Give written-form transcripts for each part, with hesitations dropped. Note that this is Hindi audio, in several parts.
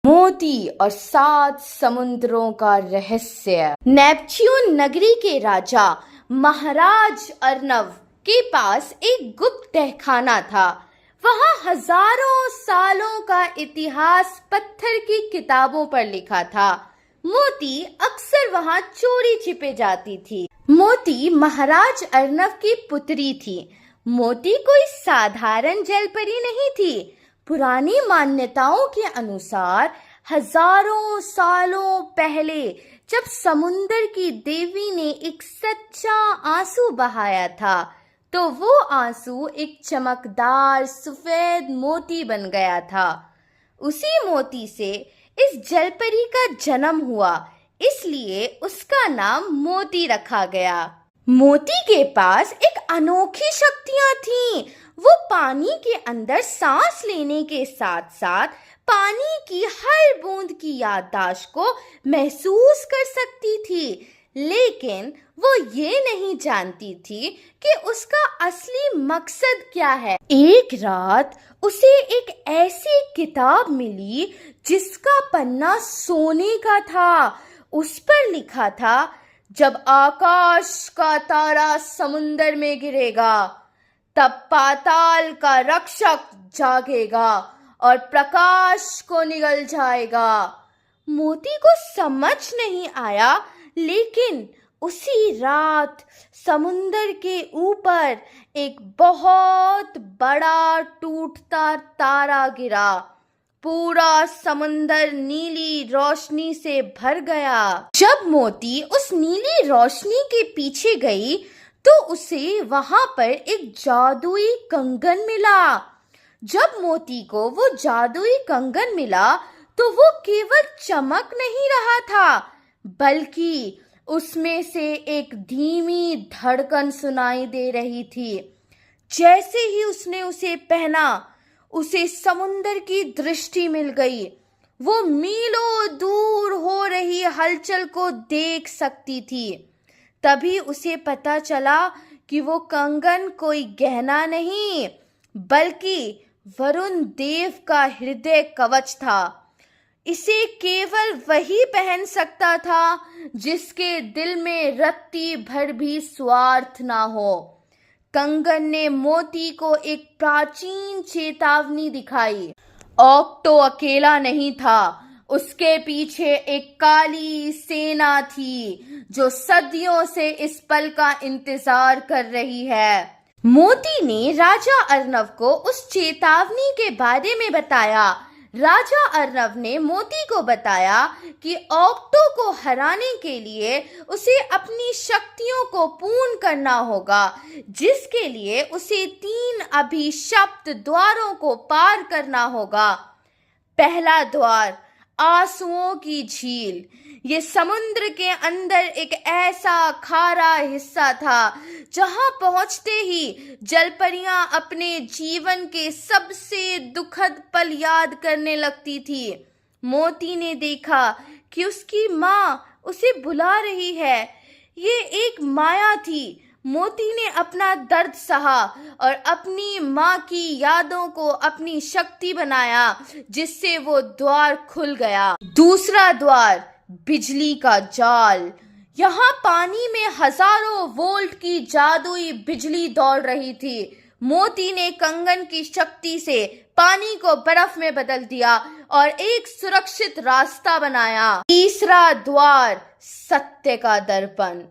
मोती और 7 समुद्रों का रहस्य। नेपच्यून नगरी के राजा महाराज अर्नव के पास एक गुप्त तहखाना था। वहाँ हजारों सालों का इतिहास पत्थर की किताबों पर लिखा था। मोती अक्सर वहाँ चोरी छिपे जाती थी। मोती महाराज अर्नव की पुत्री थी। मोती कोई साधारण जलपरी नहीं थी। पुरानी मान्यताओं के अनुसार हजारों सालों पहले जब समुंदर की देवी ने एक सच्चा आंसू बहाया था, तो वो आंसू एक चमकदार सफेद मोती बन गया था। उसी मोती से इस जलपरी का जन्म हुआ, इसलिए उसका नाम मोती रखा गया। मोती के पास एक अनोखी शक्तियां थीं। वो पानी के अंदर सांस लेने के साथ साथ पानी की हर बूंद की याददाश्त को महसूस कर सकती थी, लेकिन वो ये नहीं जानती थी कि उसका असली मकसद क्या है। एक रात उसे एक ऐसी किताब मिली जिसका पन्ना सोने का था। उस पर लिखा था, जब आकाश का तारा समुंदर में गिरेगा, तब पाताल का रक्षक जागेगा और प्रकाश को निगल जाएगा। मोती को समझ नहीं आया, लेकिन उसी रात समुंदर के ऊपर एक बहुत बड़ा टूटता तारा गिरा। पूरा समुंदर नीली रोशनी से भर गया। जब मोती उस नीली रोशनी के पीछे गई, तो उसे वहां पर एक जादुई कंगन मिला। जब मोती को वो जादुई कंगन मिला, तो वो केवल चमक नहीं रहा था, बल्कि उसमें से एक धीमी धड़कन सुनाई दे रही थी। जैसे ही उसने उसे पहना, उसे समुंदर की दृष्टि मिल गई। वो मीलों दूर हो रही हलचल को देख सकती थी। तभी उसे पता चला कि वो कंगन कोई गहना नहीं, बल्कि वरुण देव का हृदय कवच था। इसे केवल वही पहन सकता था जिसके दिल में रत्ती भर भी स्वार्थ ना हो। कंगन ने मोती को एक प्राचीन चेतावनी दिखाई। ऑक्टो अकेला नहीं था, उसके पीछे एक काली सेना थी जो सदियों से इस पल का इंतजार कर रही है। मोती ने राजा अर्नव को उस चेतावनी के बारे में बताया। राजा अर्नव ने मोती को बताया कि ऑक्टो को हराने के लिए उसे अपनी शक्तियों को पूर्ण करना होगा, जिसके लिए उसे 3 अभिशप्त द्वारों को पार करना होगा। पहला द्वार आंसुओं की झील। ये समुद्र के अंदर एक ऐसा खारा हिस्सा था जहां पहुंचते ही जलपरियां अपने जीवन के सबसे दुखद पल याद करने लगती थी। मोती ने देखा कि उसकी माँ उसे बुला रही है। ये एक माया थी। मोती ने अपना दर्द सहा और अपनी माँ की यादों को अपनी शक्ति बनाया, जिससे वो द्वार खुल गया। दूसरा द्वार बिजली का जाल। यहाँ पानी में हजारों वोल्ट की जादुई बिजली दौड़ रही थी। मोती ने कंगन की शक्ति से पानी को बर्फ में बदल दिया और एक सुरक्षित रास्ता बनाया। तीसरा द्वार सत्य का दर्पण।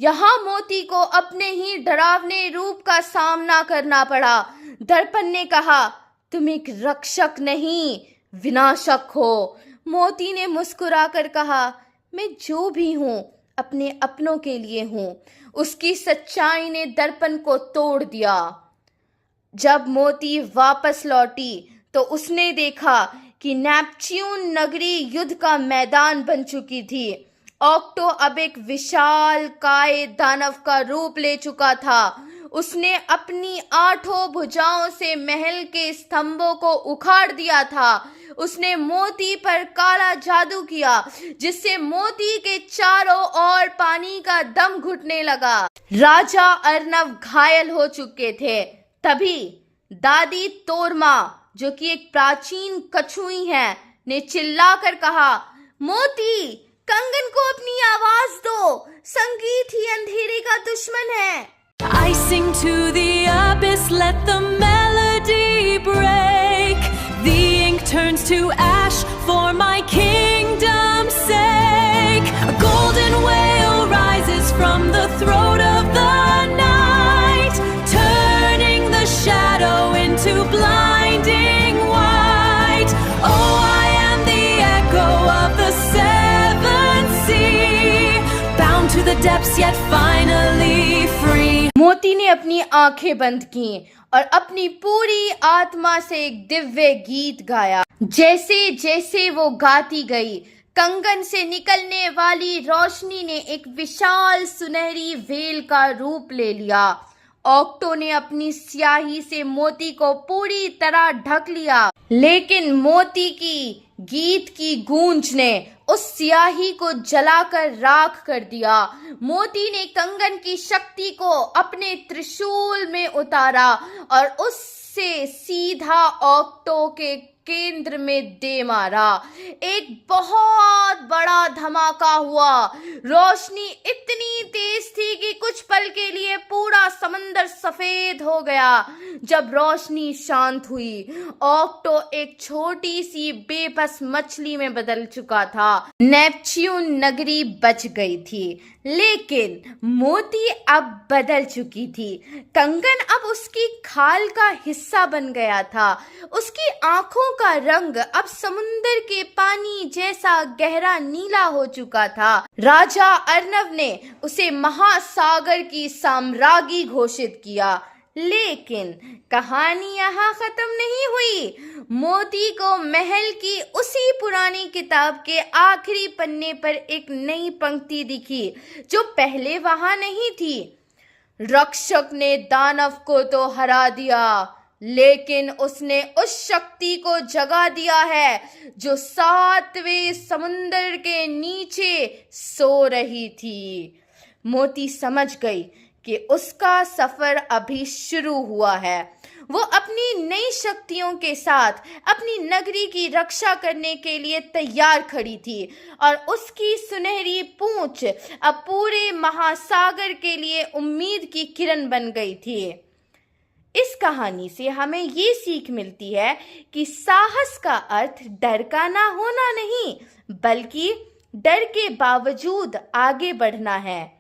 यहाँ मोती को अपने ही डरावने रूप का सामना करना पड़ा। दर्पण ने कहा, तुम एक रक्षक नहीं, विनाशक हो। मोती ने मुस्कुराकर कहा, मैं जो भी हूँ अपने अपनों के लिए हूँ। उसकी सच्चाई ने दर्पण को तोड़ दिया। जब मोती वापस लौटी तो उसने देखा कि नेपच्यून नगरी युद्ध का मैदान बन चुकी थी। ऑक्टो अब एक विशाल काय दानव का रूप ले चुका था। उसने अपनी 8 भुजाओं से महल के स्तंभों को उखाड़ दिया था। उसने मोती पर काला जादू किया, जिससे मोती के चारों ओर पानी का दम घुटने लगा। राजा अर्नव घायल हो चुके थे। तभी दादी तोरमा, जो कि एक प्राचीन कछुई है, ने चिल्लाकर कहा, मोती, कंगन को अपनी आवाज दो, संगीत ही अंधेरे का दुश्मन है। I sing to the abyss, let the melody break. The ink turns to ash for my kingdom's sake. A golden whale rises from the throat of the night, turning the shadow into blinding white. Oh, I am the echo of the seventh sea, bound to the depths yet finally free. मोती ने अपनी आंखें बंद की और अपनी पूरी आत्मा से एक दिव्य गीत गाया। जैसे जैसे वो गाती गई, कंगन से निकलने वाली रोशनी ने एक विशाल सुनहरी वेल का रूप ले लिया। ऑक्टो ने अपनी स्याही से मोती को पूरी तरह ढक लिया, लेकिन मोती की गीत की गूंज ने उस स्याही को जलाकर राख कर दिया। मोती ने कंगन की शक्ति को अपने त्रिशूल में उतारा और उससे सीधा ऑक्टो के केंद्र में दे मारा। एक बहुत बड़ा धमाका हुआ। रोशनी इतनी तेज थी कि कुछ पल के लिए पूरा समंदर सफेद हो गया। जब रोशनी शांत हुई, ऑक्टो एक छोटी सी बेबस मछली में बदल चुका था। नेपच्यून नगरी बच गई थी, लेकिन मोती अब बदल चुकी थी। कंगन अब उसकी खाल का हिस्सा बन गया था। उसकी आंखों का रंग अब समुंदर के पानी जैसा गहरा नीला हो चुका था। राजा अर्नव ने उसे महासागर की साम्राज्ञी घोषित किया, लेकिन कहानी यहाँ खत्म नहीं हुई। मोती को महल की उसी पुरानी किताब के आखिरी पन्ने पर एक नई पंक्ति दिखी जो पहले वहां नहीं थी। रक्षक ने दानव को तो हरा दिया, लेकिन उसने उस शक्ति को जगा दिया है जो 7वें समुंदर के नीचे सो रही थी। मोती समझ गई कि उसका सफर अभी शुरू हुआ है। वो अपनी नई शक्तियों के साथ अपनी नगरी की रक्षा करने के लिए तैयार खड़ी थी और उसकी सुनहरी पूंछ अब पूरे महासागर के लिए उम्मीद की किरण बन गई थी। इस कहानी से हमें ये सीख मिलती है कि साहस का अर्थ डर का ना होना नहीं, बल्कि डर के बावजूद आगे बढ़ना है।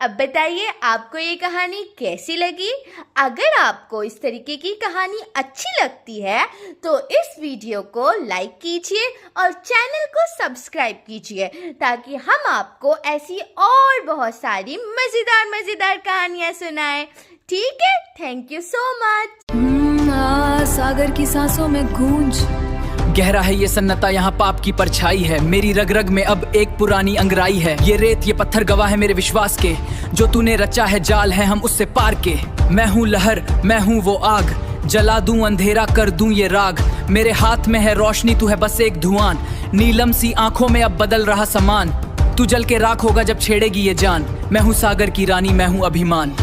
अब बताइए, आपको ये कहानी कैसी लगी? अगर आपको इस तरीके की कहानी अच्छी लगती है तो इस वीडियो को लाइक कीजिए और चैनल को सब्सक्राइब कीजिए, ताकि हम आपको ऐसी और बहुत सारी मजेदार कहानियां सुनाएं। ठीक है, थैंक यू सो मच। सागर की सांसों में गूंज, गहरा है ये सन्नाटा, यहाँ पाप की परछाई है। मेरी रग रग में अब एक पुरानी अंगराई है। ये रेत ये पत्थर गवाह है मेरे विश्वास के, जो तूने रचा है जाल है हम उससे पार के। मैं हूँ लहर, मैं हूँ वो आग, जला दूं अंधेरा कर दूं ये राग। मेरे हाथ में है रोशनी, तू है बस एक धुआं। नीलम सी आंखों में अब बदल रहा समान, तू जल के राख होगा जब छेड़ेगी ये जान। मैं हूँ सागर की रानी, मैं हूँ अभिमान।